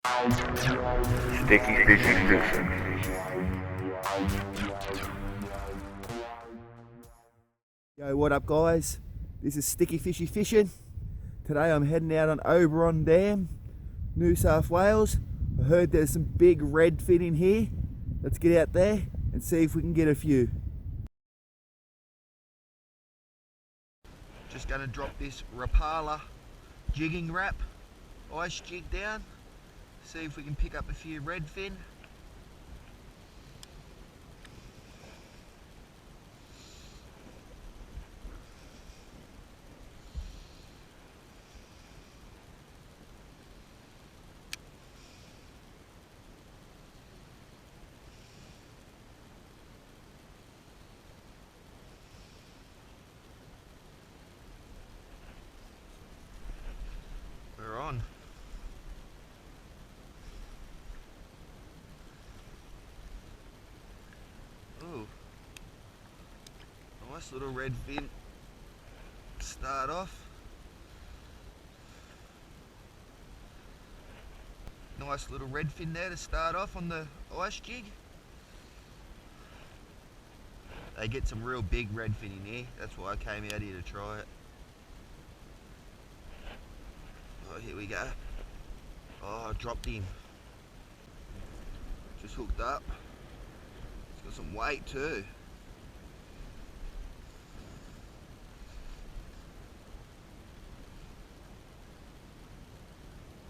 Sticky Fishy Fishing. Yo, what up guys? This is Sticky Fishy Fishing. Today I'm heading out on Ooroo Dam, New South Wales. I heard there's some big redfin in here. Let's get out there and see if we can get a few. Just gonna drop this Rapala jigging wrap, ice jig down, see if we can pick up a few redfin. We're on. Ooh, nice little redfin to start off. Nice little redfin there to start off on the ice jig. They get some real big redfin in here, that's why I came out here to try it. Oh, here we go. Oh, I dropped him. Just hooked up. It's got some weight too.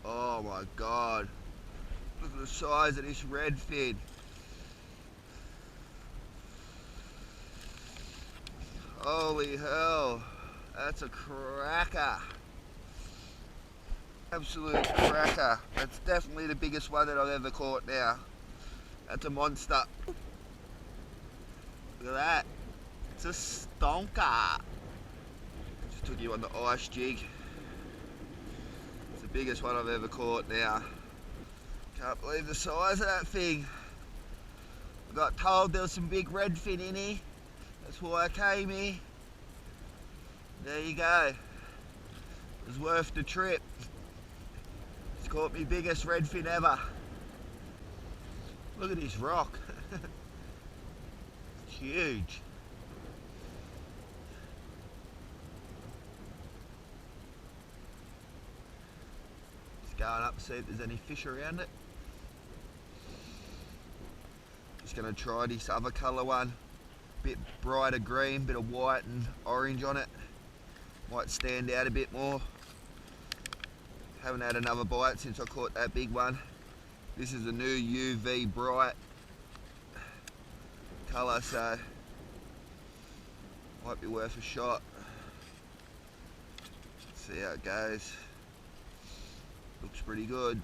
Oh my god. Look at the size of this redfin. Holy hell. That's a cracker. Absolute cracker. That's definitely the biggest one that I've ever caught now. That's a monster. Look at that. It's a stonker. Just took you on the ice jig. It's the biggest one I've ever caught now. Can't believe the size of that thing. I got told there was some big redfin in here. That's why I came here. There you go. It was worth the trip. It's caught me biggest redfin ever. Look at this rock. It's huge. Just going up to see if there's any fish around it. Just going to try this other colour one. Bit brighter green, bit of white and orange on it. Might stand out a bit more. Haven't had another bite since I caught that big one. This is a new UV bright colour, so might be worth a shot. See how it goes. Looks pretty good.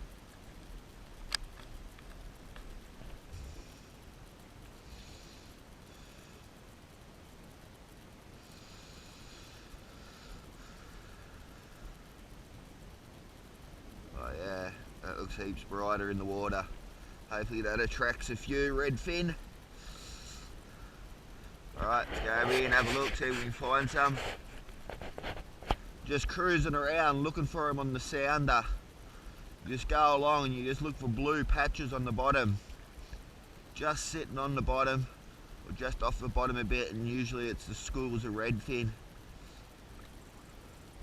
Oh yeah, that looks heaps brighter in the water. Hopefully that attracts a few redfin. Alright, let's go over here and have a look, see if we can find some. Just cruising around looking for them on the sounder. You just go along and you just look for blue patches on the bottom. Just sitting on the bottom, or just off the bottom a bit, and usually it's the schools of redfin.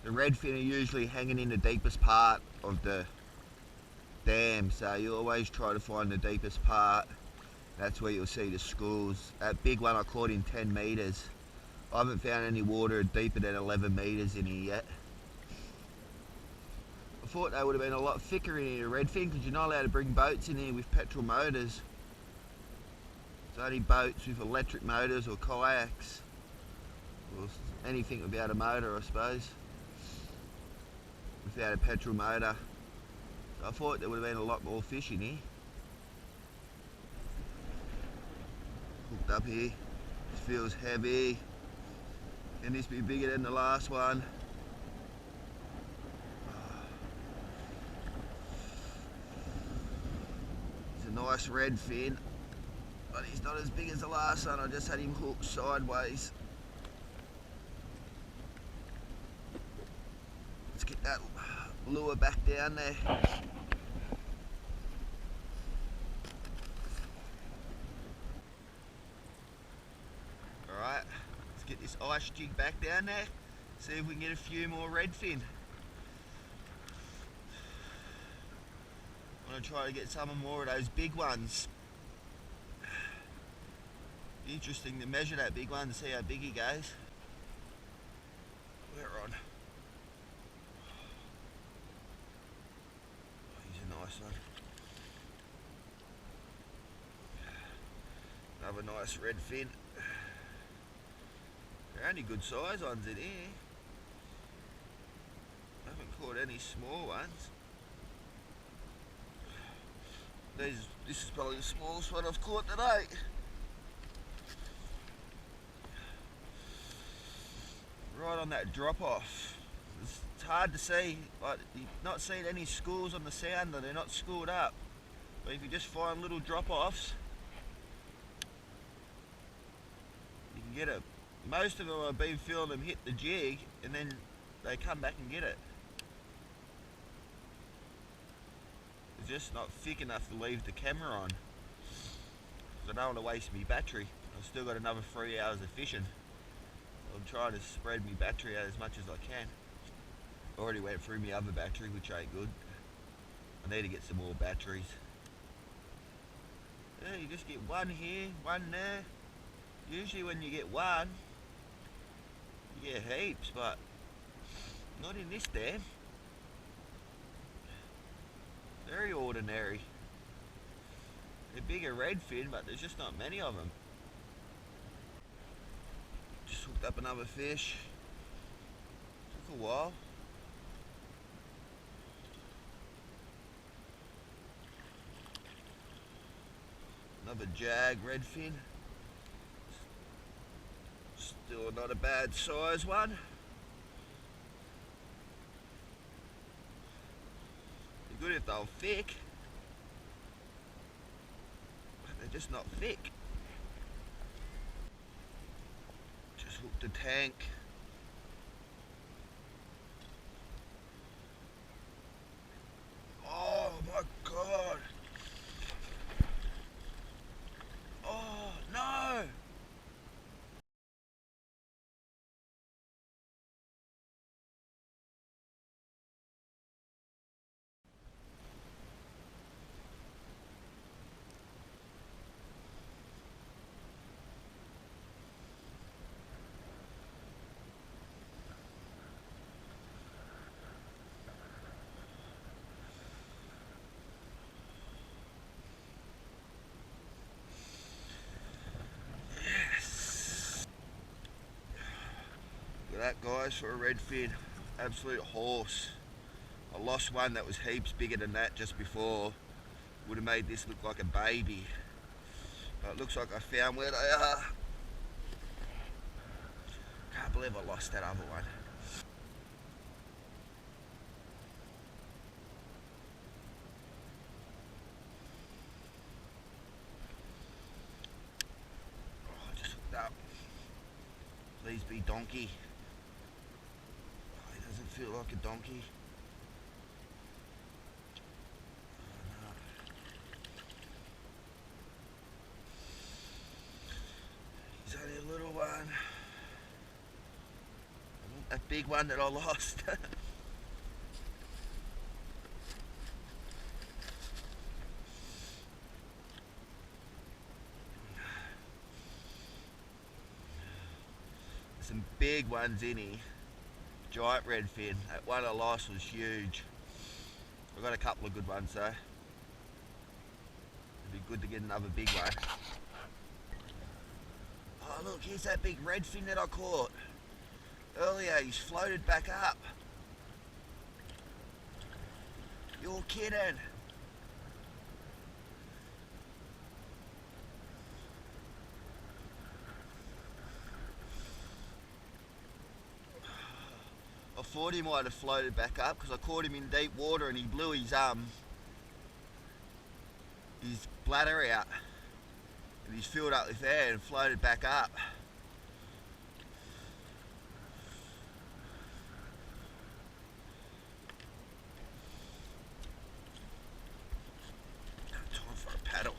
The redfin are usually hanging in the deepest part of the dam, so you always try to find the deepest part. That's where you'll see the schools. That big one I caught in 10 metres. I haven't found any water deeper than 11 metres in here yet. I thought they would have been a lot thicker in here, redfin, because you're not allowed to bring boats in here with petrol motors. It's only boats with electric motors or kayaks. Or anything without a motor, I suppose. Without a petrol motor. So I thought there would have been a lot more fish in here. Hooked up here. This feels heavy. Can this be bigger than the last one? It's a nice redfin, but he's not as big as the last one. I just had him hooked sideways. Let's get that lure back down there. ice jig back down there, see if we can get a few more redfin. I'm going to try to get some more of those big ones. Interesting to measure that big one to see how big he goes. We're on. Oh, he's a nice one. Another nice redfin. They're only good size ones in here. I haven't caught any small ones. This is probably the smallest one I've caught today. Right on that drop off. It's hard to see, like you've not seen any schools on the sounder, they're not schooled up. But if you just find little drop offs, you can get it. Most of them I've been feeling them hit the jig and then they come back and get it. They're just not thick enough to leave the camera on. I don't want to waste my battery. I've still got another 3 hours of fishing. I'm trying to spread my battery out as much as I can. Already went through my other battery, which ain't good. I need to get some more batteries. Yeah, you just get one here, one there. Usually when you get one, you get heaps, but not in this dam. Very ordinary. They're bigger redfin, but there's just not many of them. Just hooked up another fish. Took a while. Another jag redfin. Still not a bad size one. They're good if they're thick, but they're just not thick. Just hooked the tank. Oh my god! Oh no! That guys for a redfin, absolute horse. I lost one that was heaps bigger than that just before. Would have made this look like a baby, but it looks like I found where they are. Can't believe I lost that other one. Oh, I just hooked up. Please be donkey. Doesn't feel like a donkey. Oh, no. He's only a little one. I want that big one that I lost. Some big ones in here. Giant redfin. That one I lost was huge. I've got a couple of good ones though. It'd be good to get another big one. Oh look, here's that big redfin that I caught earlier. He's floated back up. You're kidding. I thought he might have floated back up because I caught him in deep water and he blew his bladder out and he's filled up with air and floated back up. Time for a paddle.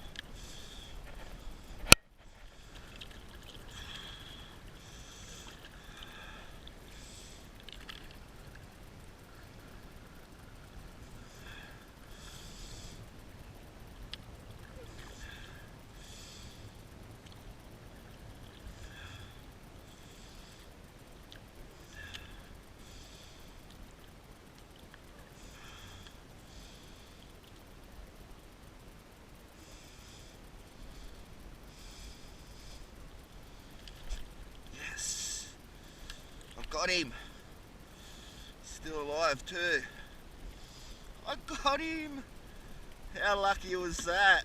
got him. Still alive too. I got him. How lucky was that?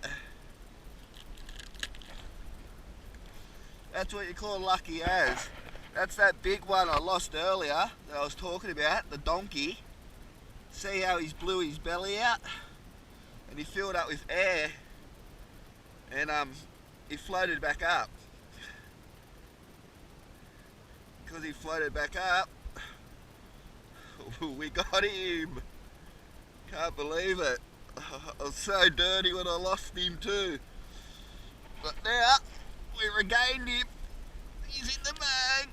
That's what you call lucky as. That's that big one I lost earlier that I was talking about, the donkey. See how he's blew his belly out? And he filled up with air. And he floated back up. Because he floated back up, we got him. Can't believe it. I was so dirty when I lost him too. But now, we regained him. He's in the bag.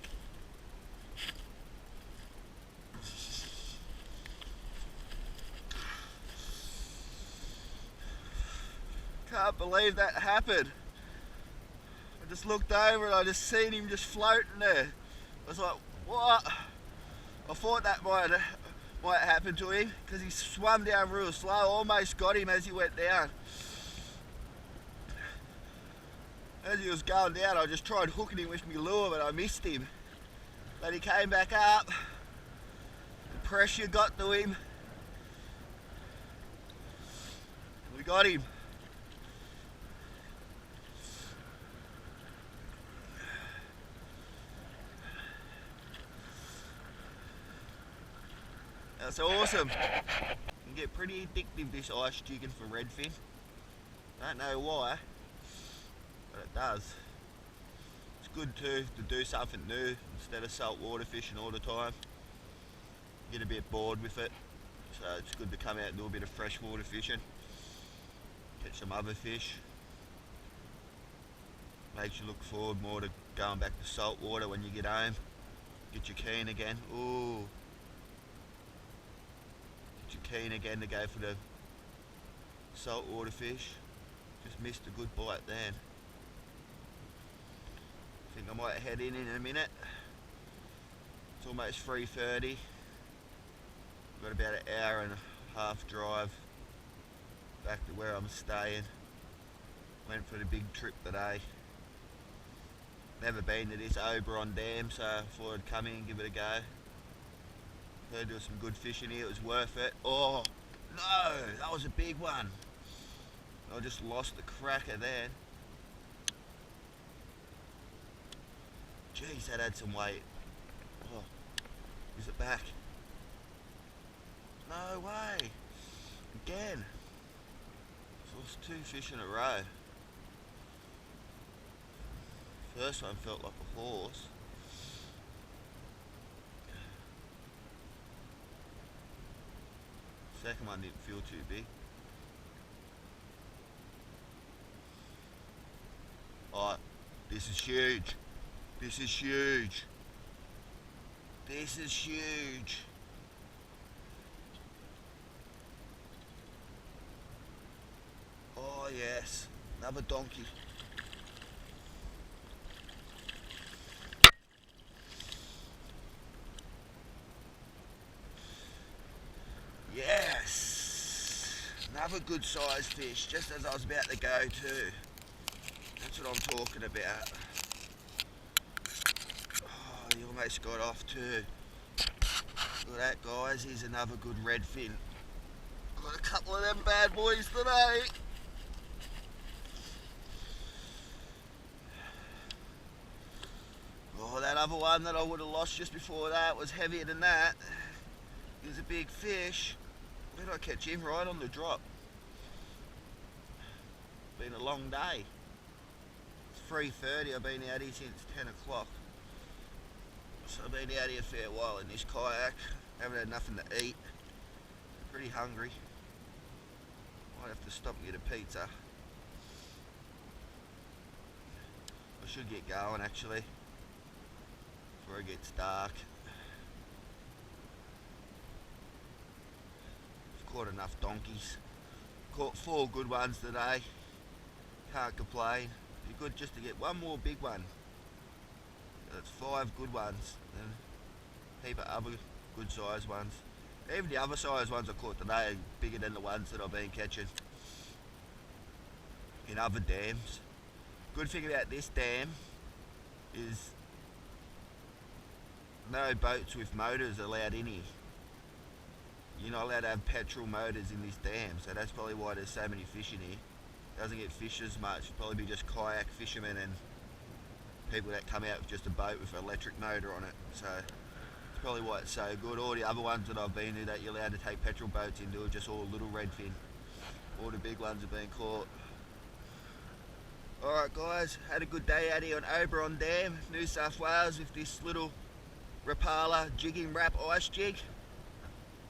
Can't believe that happened. I just looked over and I just seen him just floating there. I was like, what? I thought that might happen to him because he swam down real slow. Almost got him as he went down. As he was going down, I just tried hooking him with my lure, but I missed him. But he came back up. The pressure got to him. We got him. That's awesome. You can get pretty addictive this ice jigging for redfin. Don't know why, but it does. It's good too to do something new instead of saltwater fishing all the time. Get a bit bored with it, so it's good to come out and do a bit of freshwater fishing. Catch some other fish. Makes you look forward more to going back to saltwater when you get home. Get your keen again. Ooh. Keen again to go for the saltwater fish. Just missed a good bite then. Think I might head in a minute. It's almost 3:30. Got about an hour and a half drive back to where I'm staying. Went for the big trip today. Never been to this Ooroo Dam, so I thought I'd come in and give it a go. Heard there was some good fishing here, it was worth it. Oh, no, that was a big one. I just lost the cracker there. Jeez, that had some weight. Oh, is it back? No way. Again. So it's 2 fish in a row. First one felt like a horse. Second one didn't feel too big. Alright, this is huge. This is huge. This is huge. Oh yes, another donkey. Yes, another good sized fish, just as I was about to go to. That's what I'm talking about. Oh, he almost got off too. Look at that, guys, here's another good redfin. Got a couple of them bad boys today. Oh, that other one that I would have lost just before that was heavier than that. He was a big fish. Where did I catch him? Right on the drop. Been a long day. It's 3:30, I've been out here since 10 o'clock. So I've been out here a fair while in this kayak. Haven't had nothing to eat. Pretty hungry. Might have to stop and get a pizza. I should get going actually, before it gets dark. I've caught enough donkeys. Caught 4 good ones today. Can't complain. Be good just to get one more big one. That's 5 good ones and a heap of other good sized ones. Even the other sized ones I caught today are bigger than the ones that I've been catching in other dams. Good thing about this dam is no boats with motors allowed in here. You're not allowed to have petrol motors in this dam, so that's probably why there's so many fish in here. Doesn't get fished as much. Probably be just kayak fishermen and people that come out with just a boat with an electric motor on it. So it's probably why it's so good. All the other ones that I've been to that you're allowed to take petrol boats into are just all little redfin. All the big ones have been caught. Alright guys, had a good day out here on Ooroo Dam, New South Wales, with this little Rapala jigging wrap ice jig.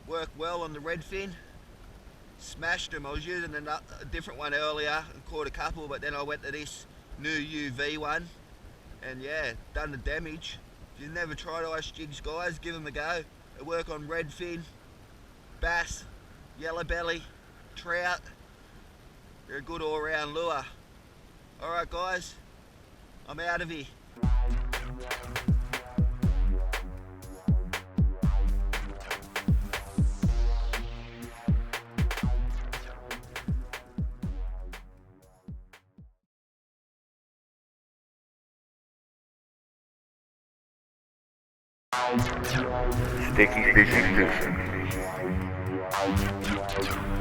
Worked well on the redfin. Smashed them. I was using a different one earlier and caught a couple, but then I went to this new UV one and yeah, done the damage. If you've never tried ice jigs guys, give them a go. They work on redfin, bass, yellow belly, trout. They're a good all round lure. Alright guys, I'm out of here. Sticky Fishy Fishing.